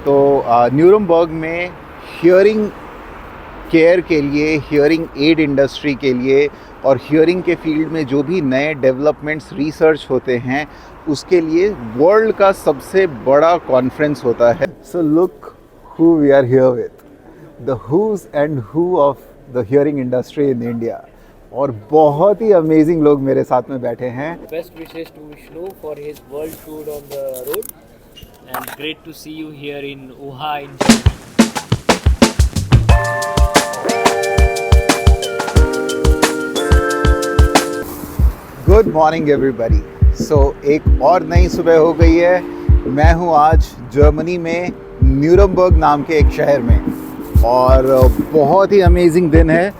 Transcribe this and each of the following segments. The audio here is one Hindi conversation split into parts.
तो न्यूरमबर्ग में हियरिंग केयर के लिए, हियरिंग एड इंडस्ट्री के लिए और हियरिंग के फील्ड में जो भी नए डेवलपमेंट्स रिसर्च होते हैं उसके लिए वर्ल्ड का सबसे बड़ा कॉन्फ्रेंस होता है। So look who we are here with, the who's and who of the hearing industry in India. और बहुत ही अमेजिंग लोग मेरे साथ में बैठे हैं। Best wishes to Vishnu for his world tour on the road, and great to see you here in Uha in Germany. Good morning everybody. So एक और नई सुबह हो गई है। मैं हूँ आज जर्मनी में न्यूरमबर्ग नाम के एक शहर में और बहुत ही अमेजिंग दिन है।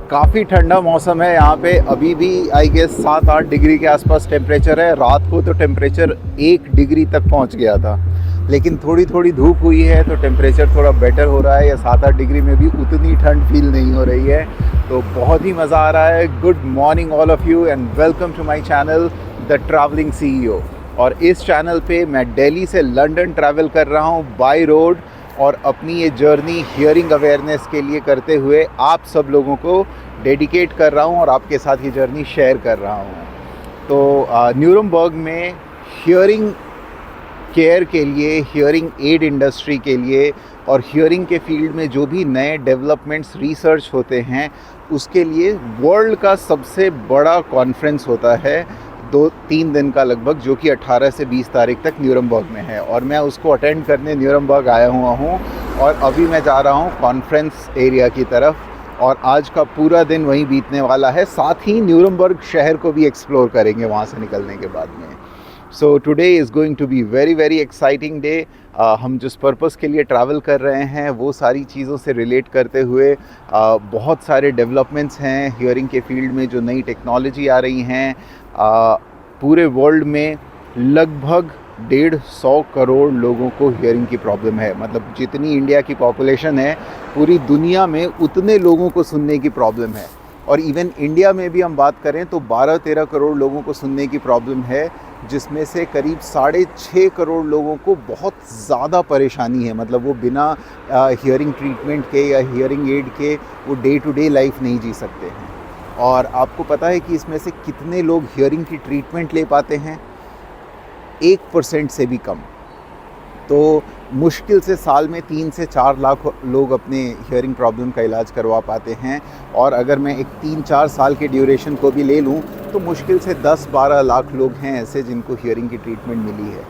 काफ़ी ठंडा मौसम है यहाँ पे। अभी भी आई गेस 7-8 डिग्री के आसपास टेम्परेचर है। रात को तो टेम्परेचर 1 डिग्री तक पहुँच गया था, लेकिन थोड़ी थोड़ी धूप हुई है तो टेम्परेचर थोड़ा बेटर हो रहा है। या 7-8 डिग्री में भी उतनी ठंड फील नहीं हो रही है, तो बहुत ही मज़ा आ रहा है। Good morning all of you and welcome to my channel the travelling CEO। और इस चैनल पे मैं दिल्ली से लंदन ट्रैवल कर रहा हूँ बाय रोड और अपनी ये जर्नी हियरिंग अवेयरनेस के लिए करते हुए आप सब लोगों को डेडिकेट कर रहा हूँ और आपके साथ ये जर्नी शेयर कर रहा हूँ। तो न्यूरमबर्ग में हियरिंग केयर के लिए, हियरिंग एड इंडस्ट्री के लिए और हियरिंग के फील्ड में जो भी नए डेवलपमेंट्स रिसर्च होते हैं उसके लिए वर्ल्ड का सबसे बड़ा कॉन्फ्रेंस होता है 2-3 दिन का लगभग, जो कि 18 से 20 तारीख तक न्यूरमबर्ग में है। और मैं उसको अटेंड करने न्यूरमबर्ग आया हुआ हूँ और अभी मैं जा रहा हूँ कॉन्फ्रेंस एरिया की तरफ और आज का पूरा दिन वहीं बीतने वाला है। साथ ही न्यूरमबर्ग शहर को भी एक्सप्लोर करेंगे वहाँ से निकलने के बाद में। So today is going to be very very exciting day. हम जिस पर्पस के लिए ट्रैवल कर रहे हैं वो सारी चीज़ों से रिलेट करते हुए बहुत सारे डेवलपमेंट्स हैं हियरिंग के फील्ड में, जो नई टेक्नोलॉजी आ रही हैं। पूरे वर्ल्ड में लगभग 150 करोड़ लोगों को हियरिंग की प्रॉब्लम है। मतलब जितनी इंडिया की पॉपुलेशन है पूरी दुनिया में उतने लोगों को सुनने की प्रॉब्लम है। और इवन इंडिया में भी हम बात करें तो 12-13 करोड़ लोगों को सुनने की प्रॉब्लम है, जिसमें से करीब 6.5 करोड़ लोगों को बहुत ज़्यादा परेशानी है। मतलब वो बिना हियरिंग ट्रीटमेंट के या हियरिंग एड के वो डे टू डे लाइफ नहीं जी सकते हैं। और आपको पता है कि इसमें से कितने लोग हियरिंग की ट्रीटमेंट ले पाते हैं? 1% से भी कम। तो मुश्किल से साल में 3 से 4 लाख लोग अपने हियरिंग प्रॉब्लम का इलाज करवा पाते हैं। और अगर मैं एक 3-4 साल के ड्यूरेशन को भी ले लूँ तो मुश्किल से 10-12 लाख लोग हैं ऐसे जिनको हियरिंग की ट्रीटमेंट मिली है,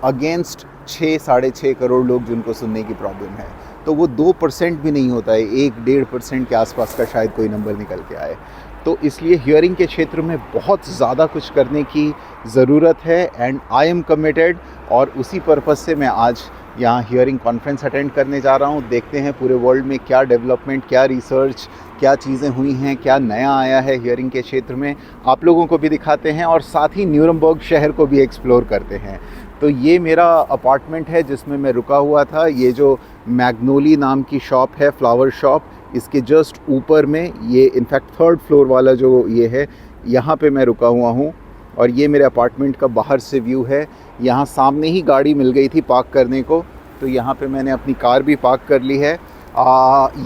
अगेंस्ट 6-6.5 करोड़ लोग जिनको सुनने की प्रॉब्लम है। तो वो 2% भी नहीं होता है, 1-1.5% के आसपास का शायद कोई नंबर निकल के आए। तो इसलिए हियरिंग के क्षेत्र में बहुत ज़्यादा कुछ करने की ज़रूरत है एंड आई एम कमिटेड। और उसी पर्पज़ से मैं आज यहाँ हियरिंग कॉन्फ्रेंस अटेंड करने जा रहा हूँ। देखते हैं पूरे वर्ल्ड में क्या डेवलपमेंट, क्या रिसर्च, क्या चीज़ें हुई हैं, क्या नया आया है हियरिंग के क्षेत्र में, आप लोगों को भी दिखाते हैं और साथ ही न्यूरमबर्ग शहर को भी एक्सप्लोर करते हैं। तो ये मेरा अपार्टमेंट है जिसमें मैं रुका हुआ था। ये जो मैग्नोली नाम की शॉप है, फ्लावर शॉप, इसके जस्ट ऊपर में ये इनफैक्ट 3rd फ्लोर वाला जो ये है, यहाँ पे मैं रुका हुआ हूँ। और ये मेरे अपार्टमेंट का बाहर से व्यू है। यहाँ सामने ही गाड़ी मिल गई थी पार्क करने को, तो यहाँ पे मैंने अपनी कार भी पार्क कर ली है।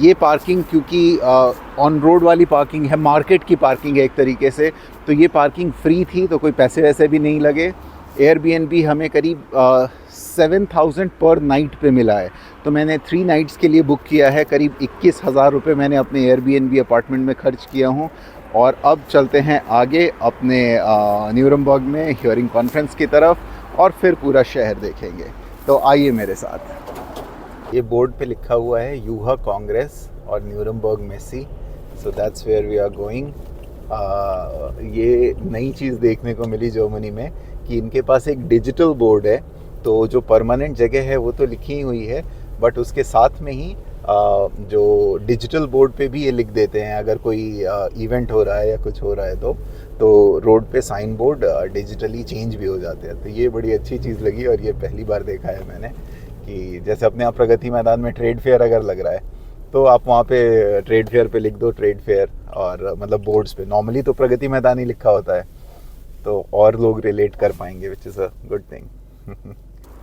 ये पार्किंग क्योंकि ऑन रोड वाली पार्किंग है, मार्केट की पार्किंग है एक तरीके से, तो ये पार्किंग फ्री थी, तो कोई पैसे वैसे भी नहीं लगे। एयरबीएनबी हमें करीब 7,000 पर नाइट पे मिला है, तो मैंने 3 नाइट्स के लिए बुक किया है। करीब 21,000 रुपये मैंने अपने एयरबीएनबी अपार्टमेंट में खर्च किया हूँ। और अब चलते हैं आगे अपने न्यूरमबर्ग में हियरिंग कॉन्फ्रेंस की तरफ और फिर पूरा शहर देखेंगे। तो आइए मेरे साथ। ये बोर्ड पे लिखा हुआ है यूहा कांग्रेस और Nuremberg Messe, so that's where we are going. ये नई चीज़ देखने को मिली जर्मनी में कि इनके पास एक डिजिटल बोर्ड है। तो जो परमानेंट जगह है वो तो लिखी हुई है, बट उसके साथ में ही जो डिजिटल बोर्ड पे भी ये लिख देते हैं अगर कोई इवेंट हो रहा है या कुछ हो रहा है तो रोड पे साइन बोर्ड डिजिटली चेंज भी हो जाते हैं। तो ये बड़ी अच्छी चीज़ लगी और ये पहली बार देखा है मैंने कि जैसे अपने यहाँ प्रगति मैदान में ट्रेड फेयर अगर लग रहा है तो आप वहाँ पे ट्रेड फेयर पे लिख दो ट्रेड फेयर, और मतलब बोर्ड्स पे नॉर्मली तो प्रगति मैदान ही लिखा होता है, तो और लोग रिलेट कर पाएंगे, which is a good thing.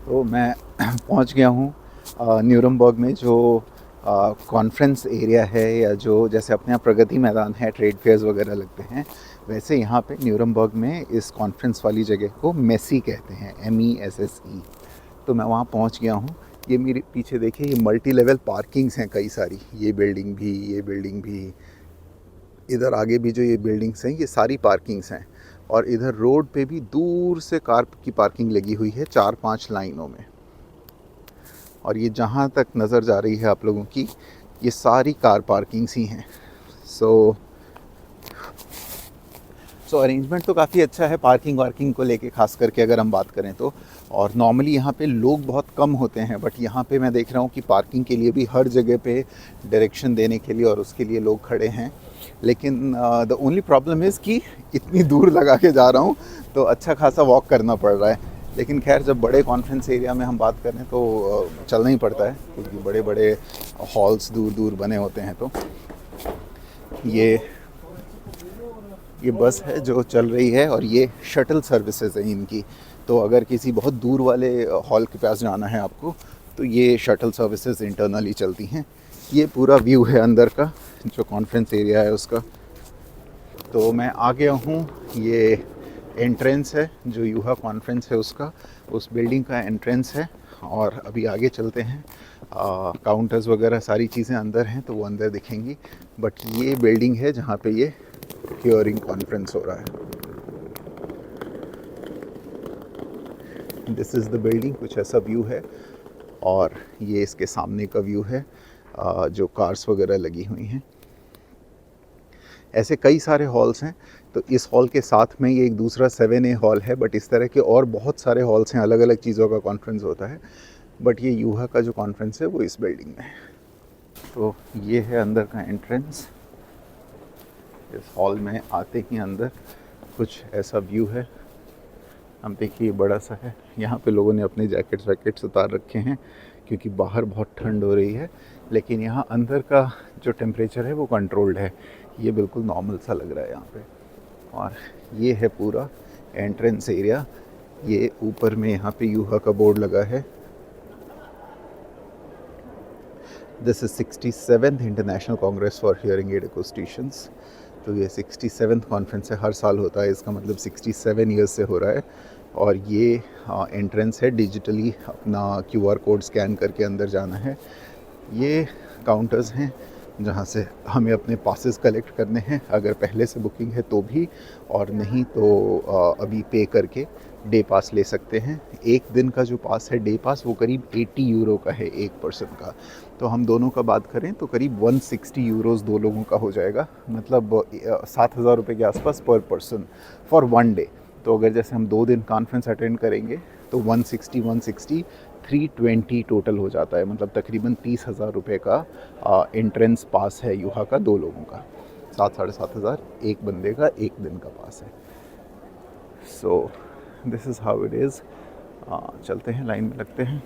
तो मैं पहुँच गया हूँ न्यूरमबर्ग में जो कॉन्फ्रेंस एरिया है, या जो जैसे अपने यहाँ प्रगति मैदान है, ट्रेड फेयर्स वगैरह लगते हैं, वैसे यहाँ पे न्यूरमबर्ग में इस कॉन्फ्रेंस वाली जगह को मेसी कहते हैं, MESSE। तो मैं वहाँ पहुँच गया हूँ। ये मेरे पीछे देखिए, ये मल्टी लेवल पार्किंग्स हैं कई सारी, ये बिल्डिंग भी, इधर आगे भी जो ये बिल्डिंग्स हैं ये सारी पार्किंग्स हैं। और इधर रोड पे भी दूर से कार की पार्किंग लगी हुई है 4-5 लाइनों में। और ये जहाँ तक नज़र जा रही है आप लोगों की, ये सारी कार पार्किंग्स ही हैं। सो अरेंजमेंट तो काफ़ी अच्छा है पार्किंग वार्किंग को लेके, ख़ास करके अगर हम बात करें तो। और नॉर्मली यहाँ पे लोग बहुत कम होते हैं, बट यहाँ पे मैं देख रहा हूँ कि पार्किंग के लिए भी हर जगह पे डायरेक्शन देने के लिए और उसके लिए लोग खड़े हैं। लेकिन द ओनली प्रॉब्लम इज़ कि इतनी दूर लगा के जा रहा हूँ तो अच्छा खासा वॉक करना पड़ रहा है। लेकिन खैर, जब बड़े कॉन्फ्रेंस एरिया में हम बात करें तो चलना ही पड़ता है, क्योंकि बड़े बड़े हॉल्स दूर दूर बने होते हैं। तो ये बस है जो चल रही है, और ये शटल सर्विसेज हैं इनकी। तो अगर किसी बहुत दूर वाले हॉल के पास जाना है आपको, तो ये शटल सर्विसेज इंटरनली चलती हैं। ये पूरा व्यू है अंदर का, जो कॉन्फ्रेंस एरिया है उसका। तो मैं आ गया हूँ, ये एंट्रेंस है जो यूहा कॉन्फ्रेंस है उसका, उस बिल्डिंग का एंट्रेंस है। और अभी आगे चलते हैं, काउंटर्स वगैरह सारी चीज़ें अंदर हैं तो वो अंदर दिखेंगी। बट ये बिल्डिंग है जहाँ पे ये हियरिंग कॉन्फ्रेंस हो रहा है। दिस इज़ द बिल्डिंग, कुछ ऐसा व्यू है। और ये इसके सामने का व्यू है, जो कार्स वगैरह लगी हुई हैं। ऐसे कई सारे हॉल्स हैं। तो इस हॉल के साथ में ये एक दूसरा 7A हॉल है, बट इस तरह के और बहुत सारे हॉल्स हैं, अलग अलग चीज़ों का कॉन्फ्रेंस होता है। बट ये यूहा का जो कॉन्फ्रेंस है वो इस बिल्डिंग में है। तो ये है अंदर का एंट्रेंस। इस हॉल में आते ही अंदर कुछ ऐसा व्यू है। हम देखिए, बड़ा सा है। यहाँ पे लोगों ने अपने जैकेट्स वैकेट्स उतार रखे हैं, क्योंकि बाहर बहुत ठंड हो रही है। लेकिन यहाँ अंदर का जो टेम्परेचर है वो कंट्रोल्ड है, ये बिल्कुल नॉर्मल सा लग रहा है यहाँ पे। और ये है पूरा एंट्रेंस एरिया। ये ऊपर में यहाँ पे यूहा का बोर्ड लगा है। This is 67th international congress for hearing aid acousticians. तो ये 67th कॉन्फ्रेंस है, हर साल होता है, इसका मतलब 67 ईयर्स से हो रहा है। और ये एंट्रेंस है, डिजिटली अपना QR कोड स्कैन करके अंदर जाना है। ये काउंटर्स हैं जहाँ से हमें अपने पासेस कलेक्ट करने हैं, अगर पहले से बुकिंग है तो भी, और नहीं तो अभी पे करके डे पास ले सकते हैं। एक दिन का जो पास है डे पास, वो करीब 80 यूरो का है एक पर्सन का। तो हम दोनों का बात करें तो करीब 160 यूरोज़ 2 लोगों का हो जाएगा, मतलब 7,000 रुपये के आसपास पर पर्सन फॉर 1 डे। तो अगर जैसे हम 2 दिन कॉन्फ्रेंस अटेंड करेंगे तो 160 320 टोटल हो जाता है, मतलब तकरीबन 30,000 रुपये का एंट्रेंस पास है यूहा का 2 लोगों का। 7,000-7,500 एक बंदे का एक दिन का पास है। So this is how it is. चलते हैं, लाइन में लगते हैं।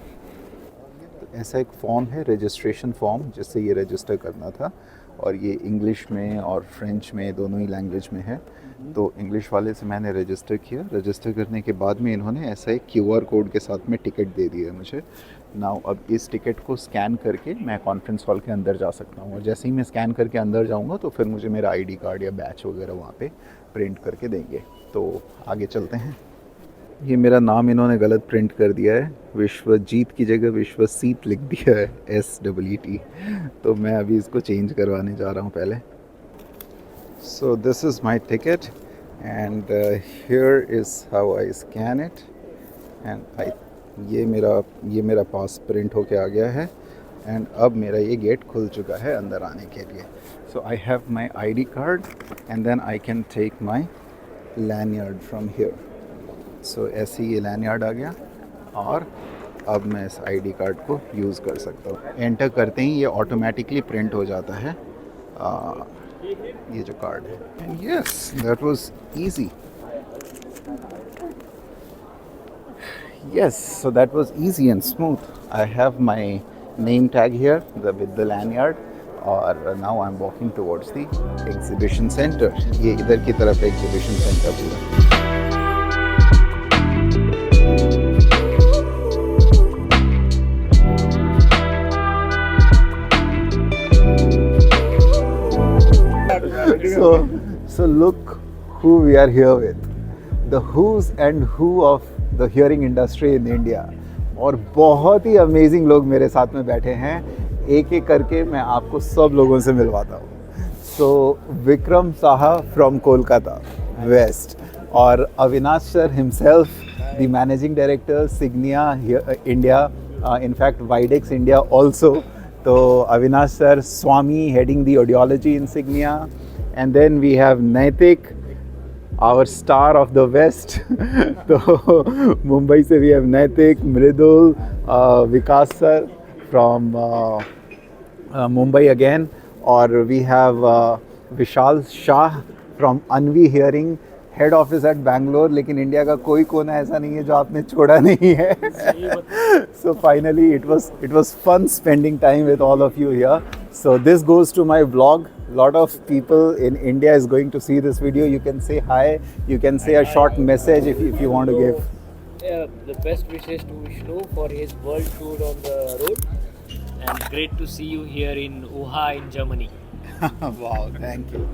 तो ऐसा एक फॉर्म है, रजिस्ट्रेशन फॉर्म, जिससे ये रजिस्टर करना था। और ये इंग्लिश में और फ्रेंच में, दोनों ही लैंग्वेज में है। तो इंग्लिश वाले से मैंने रजिस्टर किया। रजिस्टर करने के बाद में इन्होंने ऐसा एक QR कोड के साथ में टिकट दे दिया है मुझे। नाउ अब इस टिकट को स्कैन करके मैं कॉन्फ्रेंस हॉल के अंदर जा सकता हूँ। और जैसे ही मैं स्कैन करके अंदर जाऊँगा तो फिर मुझे मेरा ID कार्ड या बैच वगैरह वहाँ पे प्रिंट करके देंगे। तो आगे चलते हैं। ये मेरा नाम इन्होंने गलत प्रिंट कर दिया है, विश्वजीत की जगह विश्वसीत लिख दिया है, SEET। तो मैं अभी इसको चेंज करवाने जा रहा हूँ पहले। So this is my ticket and here is how I scan it and ये मेरा पास प्रिंट होके आ गया है। एंड अब मेरा ये गेट खुल चुका है अंदर आने के लिए। So I have my ID card and then I can take my lanyard from here. So ऐसे ही ये लैनियर्ड आ गया और अब मैं इस ID कार्ड को यूज़ कर सकता हूँ। एंटर करते ही ये ऑटोमेटिकली प्रिंट हो जाता है ये जो कार्ड है। Yes, that was easy. Yes, so that was easy and smooth. I have my name tag here with the lanyard, और now I'm walking towards the exhibition center. ये इधर की तरफ exhibition center पूरा। So look who we are here with. The who's and who of the hearing industry in India. और बहुत ही अमेजिंग लोग मेरे साथ में बैठे हैं. एक एक करके मैं आपको सब लोगों से मिलवाता हूँ. So Vikram Saha from Kolkata West और Avinash sir himself, the managing director Signia here, India, in fact Videx India also. तो Avinash sir Swami heading the audiology in Signia, and then we have Naitik, our star of the West. तो मुंबई से we have Naitik, Mridul, Vikas sir from Mumbai again, और we have Vishal Shah from Anvi Hearing, head office at Bangalore. लेकिन इंडिया का कोई कोना ऐसा नहीं है जो आपने छोड़ा नहीं है. So finally it was fun spending time with all of you here. So this goes to my vlog. Lot of people in India is going to see this video. You can say hi, you can say a short message if you want to give. The best wishes to Vishnu for his world tour on the road, and great to see you here in UHA in Germany. Wow, thank you.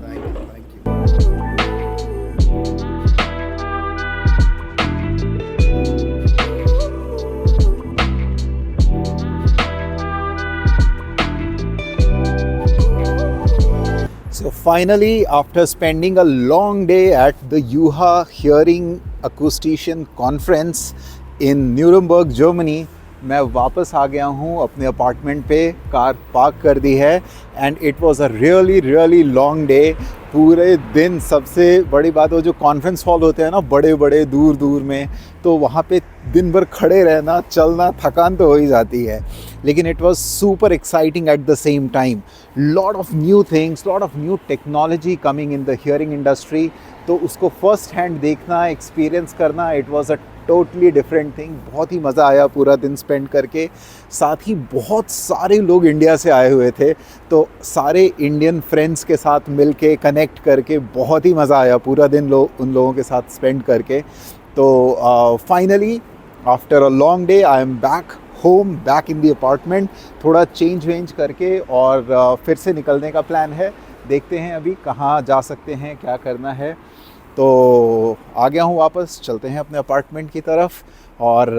So finally, after spending a long day at the UHA Hearing Acoustician Conference in Nuremberg, Germany, मैं वापस आ गया हूँ अपने अपार्टमेंट पे. कार पार्क कर दी है and it was a really long day. पूरे दिन सबसे बड़ी बात, वो जो कॉन्फ्रेंस हॉल होते हैं ना बड़े बड़े दूर में, तो वहाँ पे दिन भर खड़े रहना, चलना, थकान तो हो ही जाती है. लेकिन it was super exciting at the same time. Lot of new things, lot of new technology coming in the hearing industry. तो उसको फर्स्ट हैंड देखना, एक्सपीरियंस करना, it was a totally different thing. बहुत ही मज़ा आया पूरा दिन स्पेंड करके. साथ ही बहुत सारे लोग इंडिया से आए हुए थे, तो सारे इंडियन फ्रेंड्स के साथ मिल के कनेक्ट करके बहुत ही मज़ा आया पूरा दिन उन लोगों के साथ स्पेंड करके. तो finally after a long day I am back home, back in the apartment. थोड़ा चेंज वेंज करके और फिर से निकलने का प्लान है. देखते हैं अभी कहाँ जा सकते हैं, क्या करना है. तो आ गया हूँ वापस. चलते हैं अपने अपार्टमेंट की तरफ और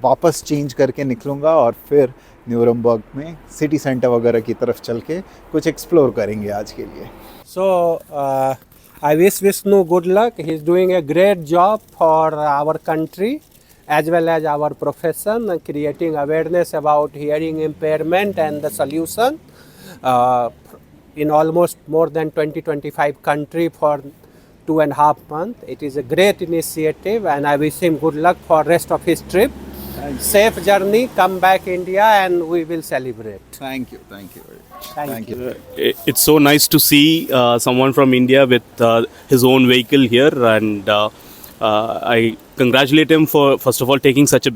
वापस चेंज करके निकलूँगा और फिर न्यूरमबर्ग में सिटी सेंटर वगैरह की तरफ चल के कुछ एक्सप्लोर करेंगे आज के लिए. So, I wish Vishnu good luck. He's doing a great job for our country as well as our profession, creating awareness about hearing impairment and the solution in almost more than 20-25 countries for 2.5 months. It is a great initiative and I wish him good luck for rest of his trip. Safe journey, come back India and we will celebrate. Thank you very much. Thank you. It's so nice to see someone from India with his own vehicle here, and I congratulate him for first of all taking such a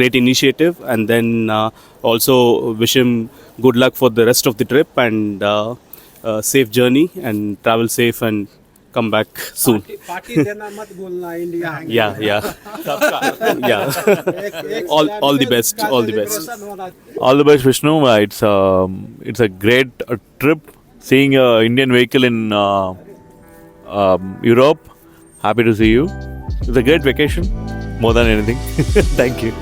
great initiative, and then also wish him good luck for the rest of the trip and safe journey and travel safe and come back soon. Party देना मत भूलना India. Yeah. All the best. All the best. All the best, Vishnu. It's a great trip. Seeing an Indian vehicle in Europe. Happy to see you. It's a great vacation, more than anything. Thank you.